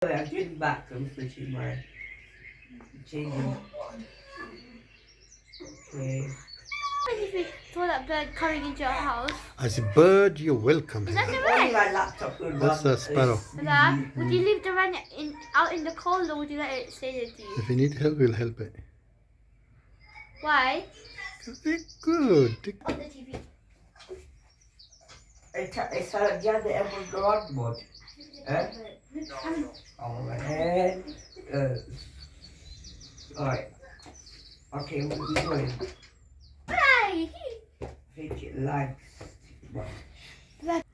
I'm getting back. I'm switching my changing. Okay. If you saw that bird coming into your house. I said, bird, you're welcome. Is that the Only red? my laptop will That's run. a sparrow. Dad, would you leave the red out in the cold or would you let it stay there to you? If you need help, we'll help it. Why? Because they're good. On the TV. It's had the emerald garage mod. Eh? Oh man. Alright. Okay, what are we doing? Hey! I think it lags too much.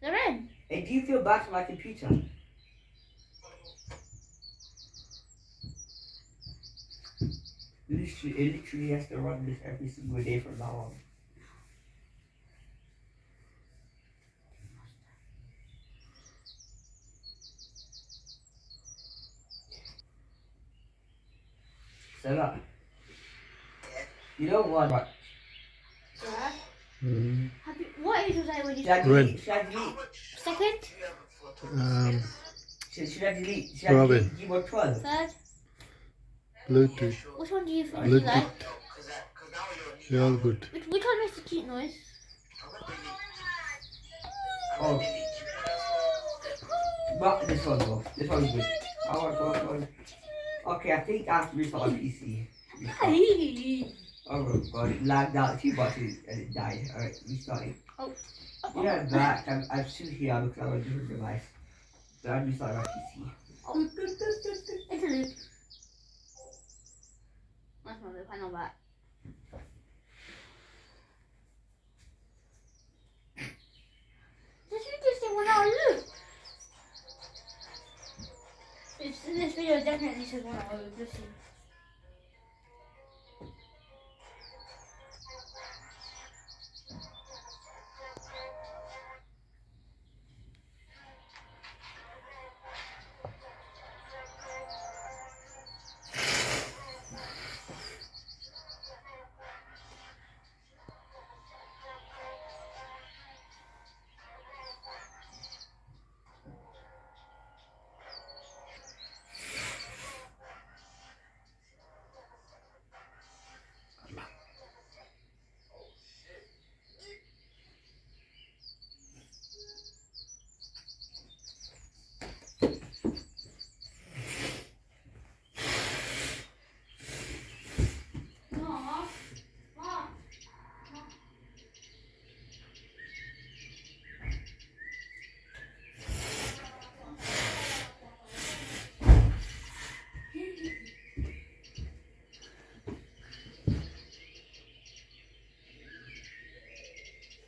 They're in. Hey, do you feel bad for my computer? It literally has to run this every single day from now on. Sarah, you know what? Yeah. Mm. What age was I when you Should I Red. delete? Should I delete? Second? Should I delete? Should I Robin. delete keyboard 12? Third? Bluetooth. Which one do you think you Bluetooth. like? They're all good. Which one makes the cute noise? Oh. But this one though. This one's good. I want one. Okay, I think I have to restart my PC. Oh god, it lagged out too much and it died. Alright, restarting. Oh. Yeah, I'm back. I'm still here because I'm on a different device. So I'm restarting my PC. Interlude. That's not loop, I know that. Did you just say 1 hour loop? This video definitely says 1 hour loop, let's see.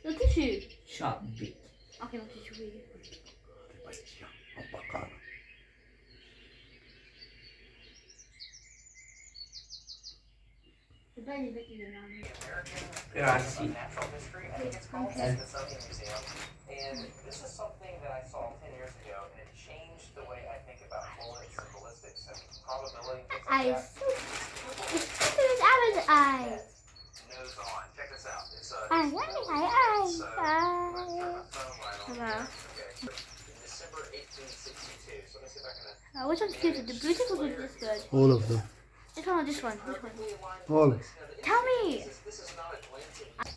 No tissue. Sharp bit. Okay, no tissue for you. The belly bit you now. Grazie. Natural history, I think it's called. It's the Smithsonian Museum. And this is something that I saw 10 years ago, and it changed the way I think about bullets and ballistics and probability and things like Eyes. that. It's stupid as Abba's eyes. Nose on. Check this out. It's a. Eyes. So, Eyes. turn my phone light on. Hello. Okay. In December 1862. So let me see if I can. Which one's cuter? The Bluetooth or this good? All of them. This one or this one? Which one? All. Tell me! This is not Atlantic.